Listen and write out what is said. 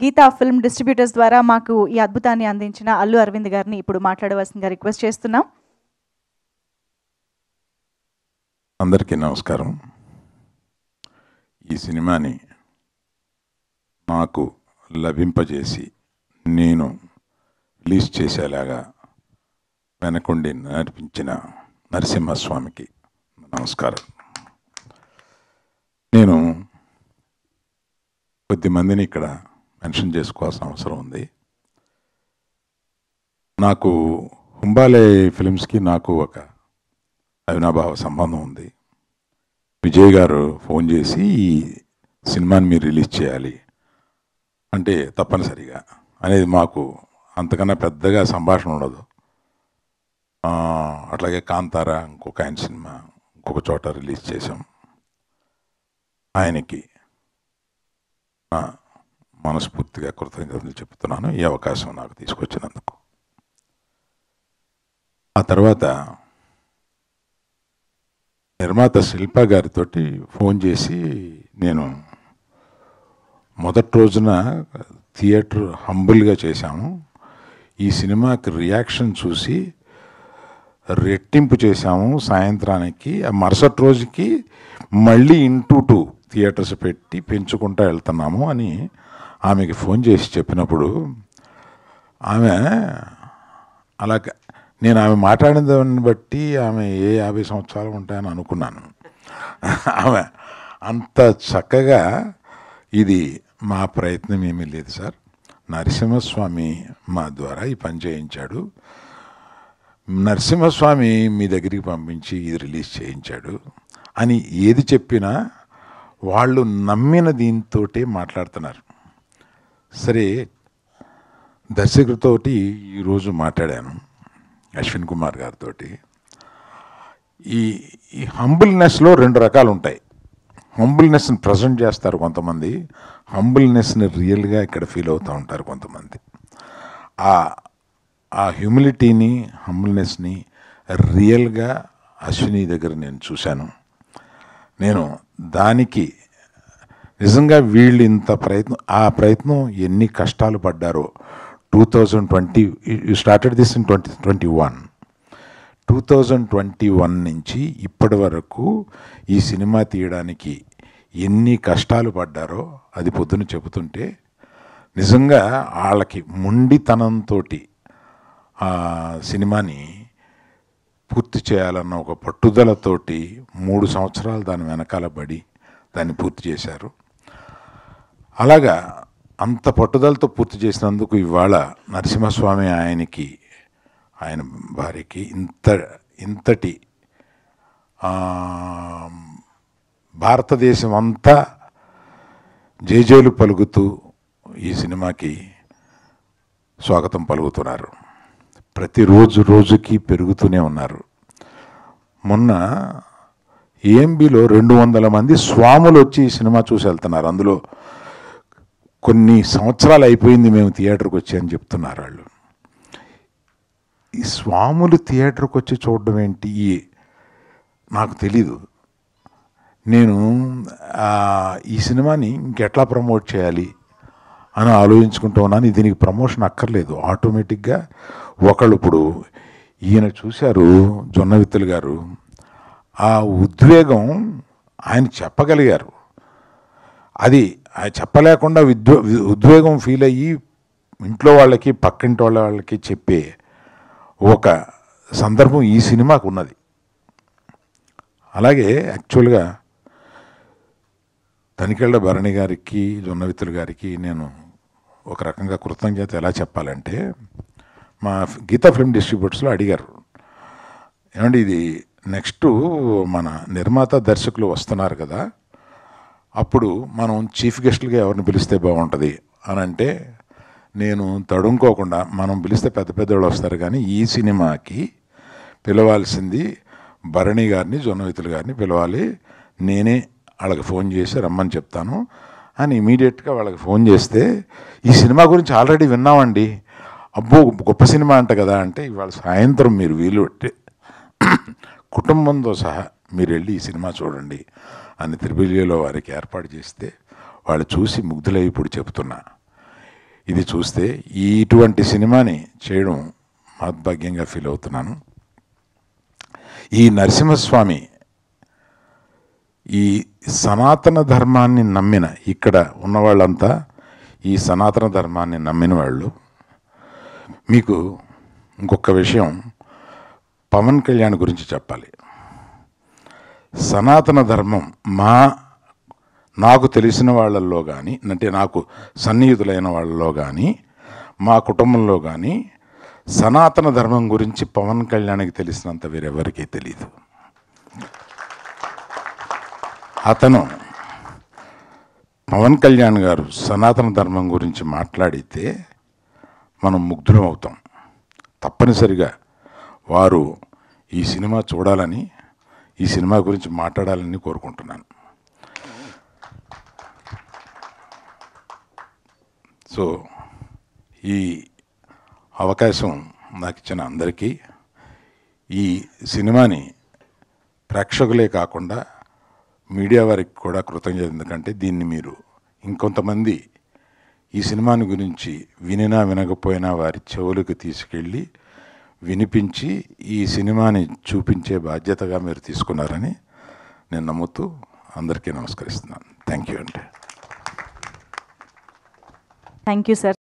Gita film distributors ద్వారా మాకు ఈ అద్భుతాన్ని అందించిన అల్లు అరవింద్ గారిని ఇప్పుడు మాట్లాడవలసిందిగా రిక్వెస్ట్ చేస్తున్నాం. అందరికీ నమస్కారం. ఈ సినిమాని నాకు లభింపజేసి నేను రిలీజ్ చేసేలాగా వెనకుండి నడిపించిన నరసింహస్వామికి నమస్కారం. నేను కొద్దిమందిని ఇక్కడ మెన్షన్ చేసుకోవాల్సిన అవసరం ఉంది. నాకు హుంబాలే ఫిలిమ్స్కి నాకు ఒక అవినాభావ సంబంధం ఉంది. విజయ్ గారు ఫోన్ చేసి ఈ సినిమాని మీరు రిలీజ్ చేయాలి అంటే తప్పనిసరిగా అనేది మాకు అంతకన్నా పెద్దగా సంభాషణ ఉండదు. అట్లాగే కాంతారా ఇంకొక ఆయన సినిమా ఇంకొక చోట రిలీజ్ చేశాం. ఆయనకి మనస్ఫూర్తిగా కృతజ్ఞతలు చెప్తున్నాను ఈ అవకాశం నాకు తీసుకొచ్చినందుకు. ఆ తర్వాత నిర్మాత శిల్ప గారితో ఫోన్ చేసి నేను మొదటి రోజున థియేటర్ హంబుల్గా చేశాము. ఈ సినిమాకి రియాక్షన్ చూసి రెట్టింపు చేశాము. సాయంత్రానికి మరుసటి రోజుకి మళ్ళీ 2 థియేటర్స్ పెట్టి పెంచుకుంటూ వెళ్తున్నాము అని ఆమెకి ఫోన్ చేసి చెప్పినప్పుడు ఆమె అలాగే నేను ఆమె మాట్లాడిన దాన్ని బట్టి ఆమె ఏ 50 సంవత్సరాలు ఉంటాయని అనుకున్నాను. ఆమె అంత చక్కగా ఇది మా ప్రయత్నం ఏమీ లేదు సార్, నరసింహస్వామి మా ద్వారా ఈ పని చేయించాడు, నరసింహస్వామి మీ దగ్గరికి పంపించి ఇది రిలీజ్ చేయించాడు అని ఏది చెప్పినా వాళ్ళు నమ్మిన దీంతో మాట్లాడుతున్నారు. సరే, దర్శకుడితోటి ఈరోజు మాట్లాడాను అశ్విన్ కుమార్ గారితో. ఈ హంబుల్నెస్లో 2 రకాలు ఉంటాయి. హంబుల్నెస్ని ప్రజెంట్ చేస్తారు కొంతమంది, హంబుల్నెస్ని రియల్గా ఇక్కడ ఫీల్ అవుతూ ఉంటారు కొంతమంది. ఆ హ్యూమిలిటీని హంబుల్నెస్ని రియల్గా అశ్విని దగ్గర నేను చూశాను. నేను దానికి నిజంగా వీళ్ళు ఇంత ఆ ప్రయత్నం ఎన్ని కష్టాలు పడ్డారో. 2020 స్టార్టెడ్ దిస్ ఇన్ 2021. 2021 నుంచి ఇప్పటి వరకు ఈ సినిమా తీయడానికి ఎన్ని కష్టాలు పడ్డారో అది పొద్దున చెబుతుంటే నిజంగా వాళ్ళకి మొండితనంతో ఆ సినిమాని పూర్తి చేయాలన్న ఒక పట్టుదలతోటి 3 సంవత్సరాలు దాని వెనకాల పడి దాన్ని పూర్తి చేశారు. అలాగా అంత పట్టుదలతో పూర్తి చేసినందుకు ఇవాళ నరసింహస్వామి ఆయనకి ఆయన భార్యకి ఇంతటి భారతదేశం అంతా జేజేలు పలుకుతూ ఈ సినిమాకి స్వాగతం పలుకుతున్నారు. ప్రతిరోజు రోజుకి పెరుగుతూనే ఉన్నారు. మొన్న ఏఎంబిలో 200 మంది స్వాములు వచ్చి ఈ సినిమా చూసి వెళ్తున్నారు. అందులో కొన్ని సంవత్సరాలు అయిపోయింది మేము థియేటర్కి వచ్చి అని చెప్తున్నారు వాళ్ళు. ఈ స్వాములు థియేటర్కి వచ్చి చూడడం ఏంటి నాకు తెలీదు. నేను ఈ సినిమాని ఇంకెట్లా ప్రమోట్ చేయాలి అని ఆలోచించుకుంటూ ఉన్నాను. దీనికి ప్రమోషన్ అక్కర్లేదు, ఆటోమేటిక్గా ఒకళ్ళు ఇప్పుడు ఈయన చూశారు జొన్నవిత్తులు గారు, ఆ ఉద్వేగం ఆయన చెప్పగలిగారు. అది ఆయన చెప్పలేకుండా ఉద్వేగం ఫీల్ అయ్యి ఇంట్లో వాళ్ళకి పక్కింటి వాళ్ళకి చెప్పే ఒక సందర్భం ఈ సినిమాకు ఉన్నది. అలాగే యాక్చువల్గా తనికెళ్ళ భరణి గారికి జొన్నవిత్తులు గారికి నేను ఒక రకంగా కృతజ్ఞత ఎలా చెప్పాలంటే, మా గీతా ఫిల్మ్ డిస్ట్రిబ్యూటర్స్లో అడిగారు, ఏమండి ఇది నెక్స్ట్ మన నిర్మాత దర్శకులు వస్తున్నారు కదా, అప్పుడు మనం చీఫ్ గెస్ట్లుగా ఎవరిని పిలిస్తే బాగుంటుంది అని అంటే, నేను తడుముకోకుండా మనం పిలిస్తే పెద్ద పెద్దవాళ్ళు వస్తారు కానీ ఈ సినిమాకి పిలవాల్సింది భరణి గారిని జొన్నవిత్తులు గారిని పిలవాలి, నేనే వాళ్ళకి ఫోన్ చేసి రమ్మని చెప్తాను అని ఇమీడియట్గా వాళ్ళకి ఫోన్ చేస్తే, ఈ సినిమా గురించి ఆల్రెడీ విన్నామండి, అబ్బో గొప్ప సినిమా అంట కదా అంటే, ఇవాళ సాయంత్రం మీరు వీలు పెట్టి కుటుంబంతో సహా మీరు వెళ్ళి ఈ సినిమా చూడండి అని త్రిబులిలో వారికి ఏర్పాటు చేస్తే వాళ్ళు చూసి ముగ్ధులై ఇప్పుడు చెప్తున్నా, ఇది చూస్తే ఇటువంటి సినిమాని చేయడం మహద్భాగ్యంగా ఫీల్ అవుతున్నాను. ఈ నరసింహస్వామి ఈ సనాతన ధర్మాన్ని నమ్మిన, ఇక్కడ ఉన్నవాళ్ళంతా ఈ సనాతన ధర్మాన్ని నమ్మిన వాళ్ళు. మీకు ఇంకొక విషయం పవన్ కళ్యాణ్ గురించి చెప్పాలి. సనాతన ధర్మం నాకు తెలిసిన వాళ్ళల్లో కానీ, అంటే నాకు సన్నిహితులైన వాళ్ళలో కానీ, మా కుటుంబంలో కానీ సనాతన ధర్మం గురించి పవన్ కళ్యాణ్కి తెలిసినంత వేరెవరికీ తెలియదు. అతను పవన్ కళ్యాణ్ గారు సనాతన ధర్మం గురించి మాట్లాడితే మనం ముగ్ధులం అవుతాం. తప్పనిసరిగా వారు ఈ సినిమా చూడాలని, ఈ సినిమా గురించి మాట్లాడాలని కోరుకుంటున్నాను. సో ఈ అవకాశం నాకు ఇచ్చిన అందరికీ, ఈ సినిమాని ప్రేక్షకులే కాకుండా మీడియా వారికి కూడా కృతజ్ఞత. ఎందుకంటే దీన్ని మీరు ఇంకొంతమంది ఈ సినిమాని గురించి వినినా వినకపోయినా వారి చెవులకు తీసుకెళ్ళి వినిపించి ఈ సినిమాని చూపించే బాధ్యతగా మీరు తీసుకున్నారని నేను నమ్ముతూ అందరికీ నమస్కరిస్తున్నాను. థ్యాంక్ యూ అండి. Thank you sir.